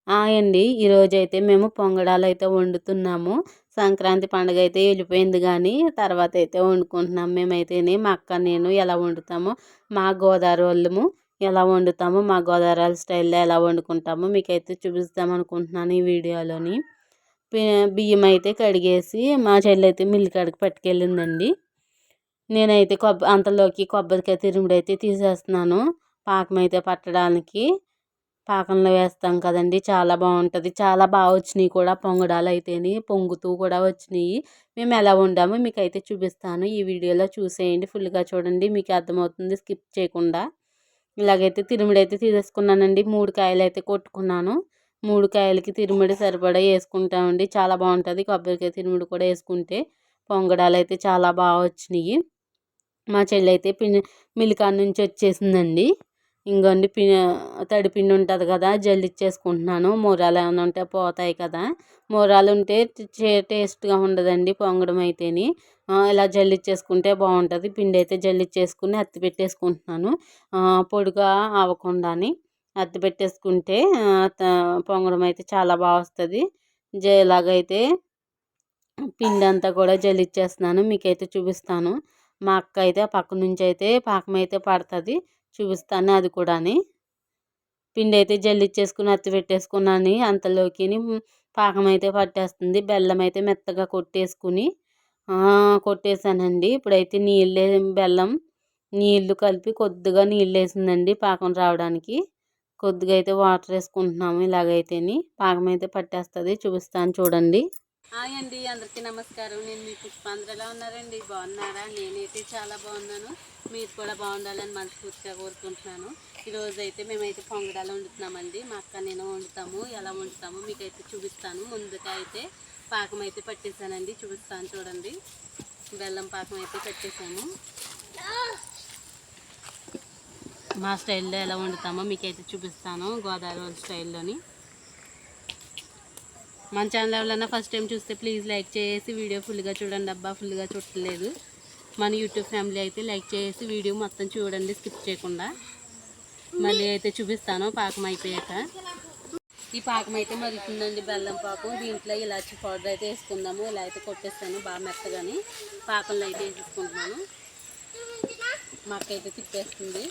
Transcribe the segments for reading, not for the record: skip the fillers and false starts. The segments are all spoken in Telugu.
అండి ఈరోజైతే మేము పొంగడాలైతే వండుతున్నాము. సంక్రాంతి పండుగ అయితే వెళ్ళిపోయింది కానీ తర్వాత అయితే వండుకుంటున్నాం. మేమైతేనే మా అక్క నేను ఎలా వండుతామో మా గోదావరి వాళ్ళము ఎలా వండుతామో మా గోదావరి స్టైల్లో ఎలా వండుకుంటామో మీకైతే చూపిస్తాం అనుకుంటున్నాను ఈ వీడియోలోని. బియ్యం అయితే కడిగేసి మా చెల్లి అయితే మిల్లి కాడికి పట్టుకెళ్ళిందండి. నేనైతే అంతలోకి కొబ్బరికాయ తురుముడైతే తీసేస్తున్నాను పాకం అయితే పట్టడానికి. పాకంలో వేస్తాం కదండి, చాలా బాగుంటుంది. చాలా బాగా వచ్చినాయి కూడా పొంగడాలు అయితేని పొంగుతూ కూడా వచ్చినాయి. మేము ఎలా వండామో మీకైతే చూపిస్తాను, ఈ వీడియోలో చూసేయండి, ఫుల్గా చూడండి, మీకు అర్థమవుతుంది స్కిప్ చేయకుండా. ఇలాగైతే తిరుముడైతే తీసేసుకున్నానండి. 3 కాయలు అయితే కొట్టుకున్నాను. 3 కాయలకి తిరుముడి సరిపడా వేసుకుంటామండి, చాలా బాగుంటుంది. కొబ్బరికాయ తిరుముడు కూడా వేసుకుంటే పొంగడాలు అయితే చాలా బాగా వచ్చినాయి. మా చెల్లి అయితే మిల్లికాడ నుంచి వచ్చేసిందండి. ఇంకోండి తడిపిండి ఉంటుంది కదా, జల్లిచ్చేసుకుంటున్నాను. మూరాలు ఏమైనా ఉంటే పోతాయి కదా, మూరాలు ఉంటే టేస్ట్గా ఉండదండి పొంగడం అయితేని. ఇలా జల్లిచ్చేసుకుంటే బాగుంటుంది. పిండి అయితే జల్లిచ్చేసుకుని అత్తి పెట్టేసుకుంటున్నాను, పొడిగా అవ్వకుండాని. అత్తి పెట్టేసుకుంటే పొంగడం అయితే చాలా బాగా వస్తుంది. ఇలాగైతే పిండి అంతా కూడా జల్లిచ్చేస్తున్నాను, మీకైతే చూపిస్తాను. మా అక్క అయితే పక్క నుంచి అయితే పాకం అయితే పడుతుంది, చూపిస్తాను అది కూడాని. పిండి అయితే జల్లిచ్చేసుకుని అత్తి పెట్టేసుకున్నాను. అంతలోకి పాకం అయితే పట్టేస్తుంది. బెల్లం అయితే మెత్తగా కొట్టేసానండి. ఇప్పుడైతే బెల్లం నీళ్ళు కలిపి కొద్దిగా నీళ్ళు వేసిందండి పాకం రావడానికి. కొద్దిగా అయితే వాటర్ వేసుకుంటున్నాము. ఇలాగైతేని పాకం అయితే పట్టేస్తుంది, చూపిస్తాను చూడండి. హాయ్ అండి, అందరికీ నమస్కారం. నేను మీ పుష్పాంధ్ర. ఎలా ఉన్నారండి, బాగున్నారా? నేనైతే చాలా బాగున్నాను. మీరు కూడా బాగుండాలని మనస్ఫూర్తిగా కోరుకుంటున్నాను. ఈరోజు అయితే మేమైతే పొంగడాలు వండుతున్నామండి. మా అక్క నేను వండుతాము. ఎలా వండుతామో మీకైతే చూపిస్తాను. ముందుగా అయితే పాకం అయితే పట్టేసానండి, చూపిస్తాను చూడండి. బెల్లం పాకం అయితే పెట్టేసాము. మా స్టైల్లో ఎలా వండుతామో మీకైతే చూపిస్తాను, గోదావరి స్టైల్లోని. మన ఛానల్ ఎవరైనా ఫస్ట్ టైం చూస్తే ప్లీజ్ లైక్ చేసి వీడియో ఫుల్గా చూడండి. అబ్బా ఫుల్గా చూడలేదు. మన యూట్యూబ్ ఫ్యామిలీ అయితే లైక్ చేసి వీడియో మొత్తం చూడండి స్కిప్ చేయకుండా. మళ్ళీ అయితే చూపిస్తాను పాకం అయిపోయాక. ఈ పాకం అయితే మరుగుతుందండి, బెల్లం పాకం. దీంట్లో ఇలాచి పౌడర్ అయితే వేసుకుందాము. ఇలా అయితే కొట్టేస్తాను బాగా మెత్తగాని. పాకంలో అయితే వేసేసుకుంటున్నాను. మా అక్క అయితే తిప్పేస్తుంది.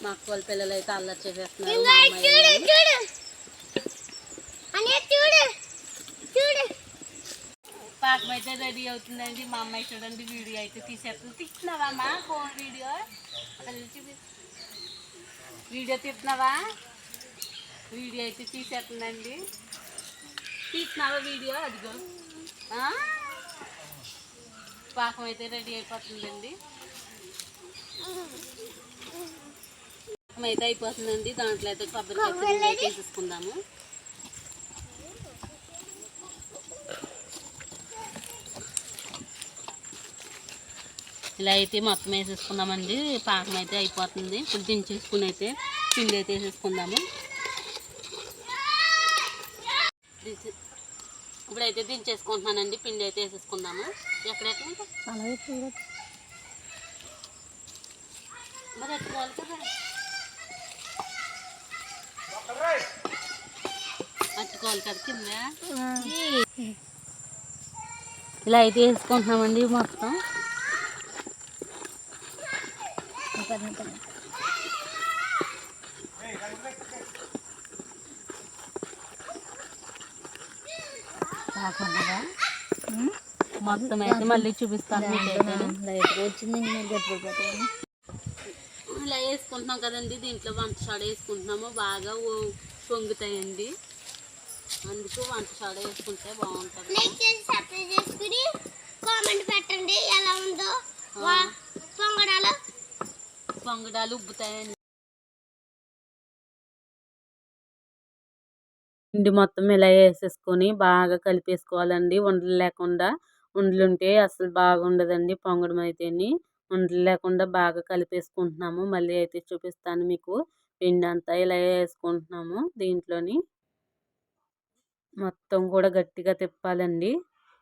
మా అక్క వాళ్ళ పిల్లలు అయితే అల్లరి చేసేస్తున్నారు. మా పాకం అయితే రెడీ అవుతుందండి. మా అమ్మాయి చూడండి వీడియో అయితే తీసేస్తుంది. తీస్తున్నావా ఫోన్ వీడియో తీస్తున్నావా? వీడియో అయితే తీసేస్తుందండి. తీస్తున్నావా వీడియో? అదిగో పాకం అయితే రెడీ అయిపోతుందండి. పాకం అయితే అయిపోతుందండి. దాంట్లో అయితే కొబ్బరికాయ తీసేసుకుందాము. ఇలా అయితే మొత్తం వేసేసుకుందామండి. పాకం అయితే అయిపోతుంది. ఇప్పుడు దించేసుకుని అయితే పిండి అయితే వేసేసుకుందాము. ఇప్పుడైతే దించేసుకుంటున్నానండి. పిండి అయితే వేసేసుకుందాము. ఎక్కడైతే మరి ఎట్టుకోవాలి కదా, అట్టుకోవాలి కదా కింద. ఇలా అయితే వేసుకుంటున్నామండి మొత్తం. మొత్తం అయితే మళ్ళీ చూపిస్తాను. ఇలా వేసుకుంటున్నాం కదండి. దీంట్లో వంట సోడా వేసుకుంటున్నాము. బాగా పొంగుతాయండి, అందుకు వంట సోడా వేసుకుంటే బాగుంటుంది. పొంగడాలు ఉబ్బుతాయండి. పిండి మొత్తం ఇలా వేసేసుకొని బాగా కలిపేసుకోవాలండి, ఉండలు లేకుండా. ఉండలుంటే అసలు బాగుండదండి పొంగడం అయితేని. ఉండలు లేకుండా బాగా కలిపేసుకుంటున్నాము. మళ్ళీ అయితే చూపిస్తాను మీకు. పిండి అంతా ఇలా వేసుకుంటున్నాము. దీంట్లోని మొత్తం కూడా గట్టిగా తిప్పాలండి.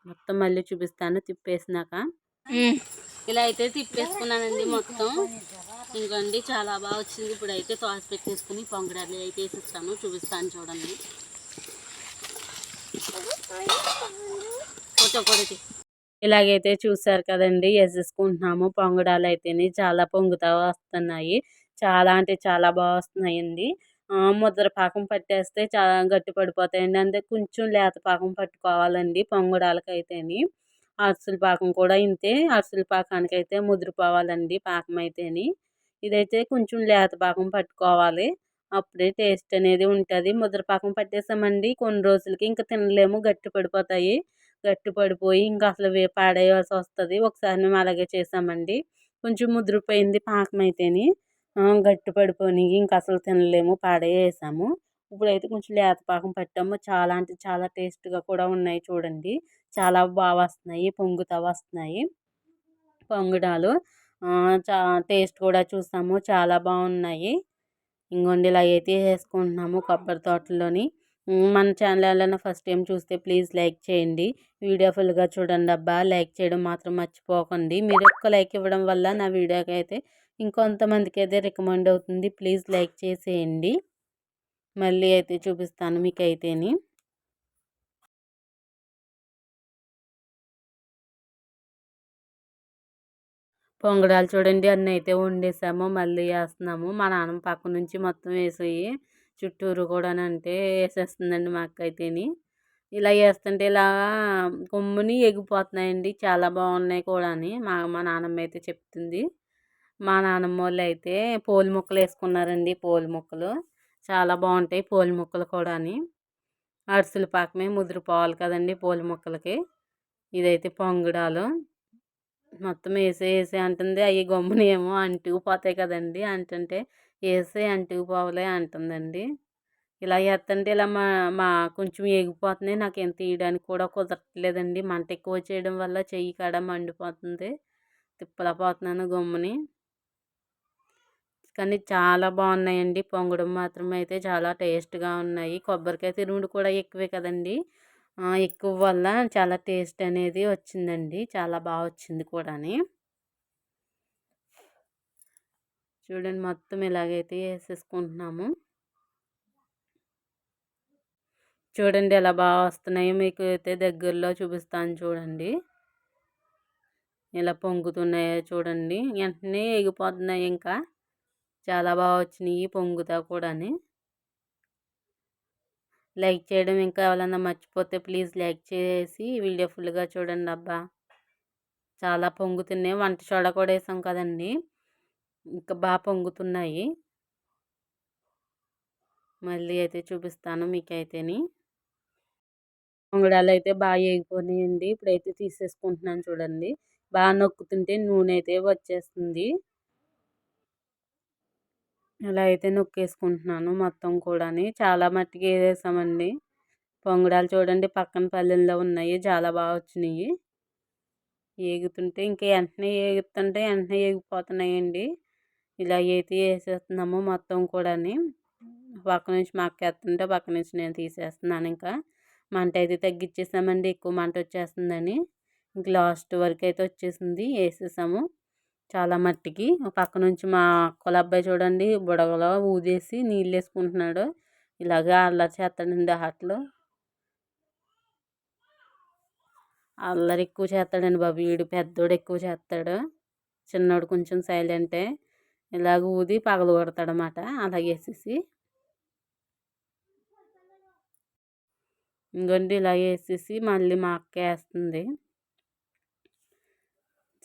మొత్తం మళ్ళీ చూపిస్తాను తిప్పేసినాక. ఇలా అయితే తిప్పేసుకున్నానండి మొత్తం. ఇంకండి చాలా బాగా వచ్చింది. ఇప్పుడు అయితే తోసి పెట్టేసుకుని పొంగడాలు అయితే వేసిస్తాను, చూపిస్తాను చూడండి. ఇలాగైతే చూసారు కదండి, వేసేసుకుంటున్నాము. పొంగడాలు అయితేనే చాలా పొంగుతా వస్తున్నాయి. చాలా అంటే చాలా బాగా వస్తున్నాయండి. ముద్ర పాకం పట్టేస్తే చాలా గట్టి పడిపోతాయండి. అంటే కొంచెం లేత పాకం పట్టుకోవాలండి పొంగడాలకైతేని. అరిసెల పాకం కూడా ఇంతే. అరిసెల పాకానికైతే ముదిరిపోవాలండి పాకం అయితేని. ఇదైతే కొంచెం లేత పాకం పట్టుకోవాలి. అప్పుడే టేస్ట్ అనేది ఉంటుంది. ముద్ర పాకం పట్టేసామండి కొన్ని రోజులకి ఇంకా తినలేము, గట్టి పడిపోతాయి. గట్టి పడిపోయి ఇంకా అసలు పాడేయాల్సి వస్తుంది. ఒకసారి మేము అలాగే చేసామండి. కొంచెం ముదిరిపోయింది పాకం అయితేని. గట్టి పడిపోయి ఇంకా అసలు తినలేము, పాడేసాము. ఇప్పుడైతే కొంచెం లేత పాకం పట్టాము. చాలా అంటే చాలా టేస్ట్గా కూడా ఉన్నాయి చూడండి. చాలా బాగా వస్తున్నాయి, పొంగుతా వస్తున్నాయి పొంగడాలు. చా టేస్ట్ కూడా చూసాము, చాలా బాగున్నాయి. ఇంకోండి ఇలా అయితే వేసుకుంటున్నాము కొబ్బరి తోటలోని. మన ఛానల్ ఎవరైనా ఫస్ట్ టైం చూస్తే ప్లీజ్ లైక్ చేయండి. వీడియో ఫుల్గా చూడండి అబ్బా. లైక్ చేయడం మాత్రం మర్చిపోకండి. మీరు ఒక్క లైక్ ఇవ్వడం వల్ల నా వీడియోకి అయితే ఇంకొంతమందికి అయితే రికమెండ్ అవుతుంది. ప్లీజ్ లైక్ చేసేయండి. మళ్ళీ అయితే చూపిస్తాను మీకైతేని. పొంగడాలు చూడండి అన్నీ అయితే వండేసాము. మళ్ళీ వేస్తున్నాము. మా నాన్నమ్మ పక్క నుంచి మొత్తం వేసేయి చుట్టూరు కూడా అంటే వేసేస్తుందండి మా అక్క అయితేని. ఇలా వేస్తుంటే ఇలా కొమ్ముని ఎగిపోతున్నాయండి. చాలా బాగున్నాయి కూడా అని మా నాన్నమ్మ అయితే చెప్తుంది. మా నాన్నమ్మ వాళ్ళు అయితే పూల మొక్కలు వేసుకున్నారండి. పూల మొక్కలు చాలా బాగుంటాయి పూల మొక్కలు కూడా అని. అరిసెల పాకమే ముదిరిపోవాలి కదండి పూల మొక్కలకి. ఇదైతే పొంగడాలు మొత్తం వేసే అంటుంది. అవి గమ్మున ఏమో అంటుకుపోతాయి కదండి. అంటుంటే వేసే అంటుకుపోవలే అంటుందండి. ఇలా వేస్తుంటే ఇలా మా మా కొంచెం ఎగిపోతున్నాయి. నాకు ఎంత తీయడానికి కూడా కుదరట్లేదండి. మంట ఎక్కువ చేయడం వల్ల చెయ్యి కాడ మండిపోతుంది. తిప్పలా పోతున్నాను గమ్ముని. కానీ చాలా బాగున్నాయండి. పొంగడం మాత్రం అయితే చాలా టేస్ట్గా ఉన్నాయి. కొబ్బరికాయ తురుముడు కూడా ఎక్కువే కదండి. ఎక్కువ వల్ల చాలా టేస్ట్ అనేది వచ్చిందండి. చాలా బాగా వచ్చింది కూడా. చూడండి మొత్తం ఇలాగైతే వేసేసుకుంటున్నాము. చూడండి ఎలా బాగా వస్తున్నాయో మీకు అయితే దగ్గరలో చూపిస్తాను చూడండి. ఇలా పొంగుతున్నాయో చూడండి. వెంటనే ఎగిపోతున్నాయి. ఇంకా చాలా బాగా వచ్చినాయి పొంగుతా కూడా. లైక్ చేయడం ఇంకా ఎవరైనా మర్చిపోతే ప్లీజ్ లైక్ చేసి వీడియో ఫుల్గా చూడండి అబ్బా. చాలా పొంగుతున్నాయి. వంట సోడా కూడా వేసాం కదండి, ఇంకా బాగా పొంగుతున్నాయి. మళ్ళీ అయితే చూపిస్తాను మీకైతేని. పొంగడాలు అయితే బాగా వేగిపోయినాయండి. ఇప్పుడైతే తీసేసుకుంటున్నాను చూడండి. బాగా నొక్కుతుంటే నూనె అయితే వచ్చేస్తుంది. ఇలా అయితే నొక్కేసుకుంటున్నాను మొత్తం కూడా. చాలా మట్టికి వేసామండి. పొంగడాలు చూడండి పక్కన పల్లెల్లో ఉన్నాయి. చాలా బాగా వచ్చినాయి. ఏగుతుంటే ఇంకా వెంటనే ఏగుతుంటే వెంటనే ఏగిపోతున్నాయండి. ఇలా అయితే వేసేస్తున్నాము మొత్తం కూడా. పక్క నుంచి మా అక్క వేస్తుంటే పక్క నుంచి నేను తీసేస్తున్నాను. ఇంకా మంట అయితే తగ్గించేసామండి, ఎక్కువ మంట వచ్చేస్తుందని. ఇంక లాస్ట్ వరకు అయితే వచ్చేసింది, వేసేసాము చాలా మట్టికి. పక్క నుంచి మా అక్కల అబ్బాయి చూడండి బుడగలో ఊదేసి నీళ్ళు వేసుకుంటున్నాడు. ఇలాగే అల్లరి చేస్తాడండి. అల్లరి ఎక్కువ చేస్తాడండి బాబు. వీడు పెద్దోడు ఎక్కువ చేస్తాడు, చిన్నోడు కొంచెం సైలెంటే. ఇలాగ ఊది పగలు కొడతాడనమాట. అలాగేసేసి ఇంకోండి ఇలా వేసేసి మళ్ళీ మా అక్క వేస్తుంది.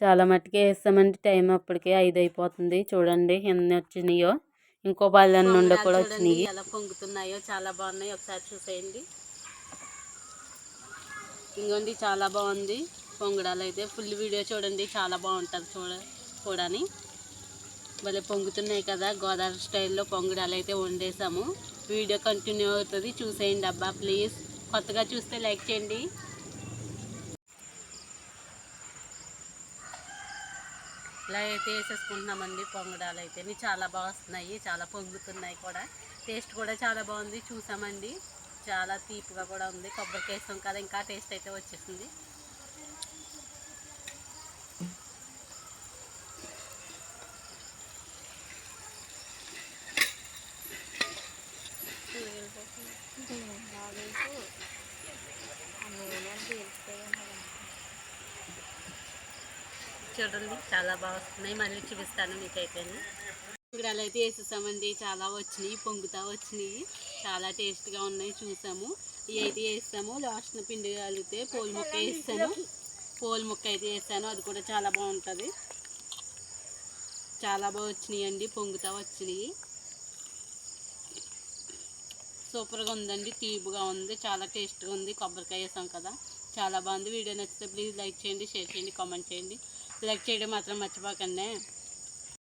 చాలా మట్టుకే వేస్తామంటే టైం అప్పటికే 5 అయిపోతుంది. చూడండి ఎన్ని వచ్చినాయో. ఇంకో బళ్ళ నుండి కూడా వచ్చినాయి. ఎలా పొంగుతున్నాయో చాలా బాగున్నాయి. ఒకసారి చూసేయండి. ఇంకోండి చాలా బాగుంది పొంగడాలు అయితే. ఫుల్ వీడియో చూడండి, చాలా బాగుంటుంది చూడని. భలే పొంగుతున్నాయి కదా. గోదావరి స్టైల్లో పొంగడాలు అయితే వండేసాము. వీడియో కంటిన్యూ అవుతుంది, చూసేయండి అబ్బా ప్లీజ్. కొత్తగా చూస్తే లైక్ చేయండి. ఇలా అయితే వేసేసుకుంటున్నామండి పొంగడాలు అయితే. చాలా బాగా వస్తున్నాయి, చాలా పొంగుతున్నాయి కూడా. టేస్ట్ కూడా చాలా బాగుంది, చూసామండి. చాలా తీపిగా కూడా ఉంది. కొబ్బరికాయ వేసాం కదా, ఇంకా టేస్ట్ అయితే వచ్చేసింది. చూడండి చాలా బాగా వస్తున్నాయి. మళ్ళీ చూపిస్తాను మీకైతే. పొంగడాలు అయితే వేసేసామండి. చాలా వచ్చినాయి, పొంగుతా వచ్చినాయి, చాలా టేస్ట్గా ఉన్నాయి. చూసాము, ఇవి అయితే వేస్తాము. లాస్ట్న పిండి కలిగితే పోల్ ముక్క వేస్తాను. పోల్ ముక్క అయితే వేసాను, అది కూడా చాలా బాగుంటుంది. చాలా బాగా వచ్చినాయి అండి, పొంగుతా వచ్చినాయి. సూపర్గా ఉందండి, తీపుగా ఉంది, చాలా టేస్ట్గా ఉంది. కొబ్బరికాయ వేసాం కదా, చాలా బాగుంది. వీడియో నచ్చితే ప్లీజ్ లైక్ చేయండి, షేర్ చేయండి, కామెంట్ చేయండి. లైక్ చేయడం మాత్రం మర్చిపోకండి.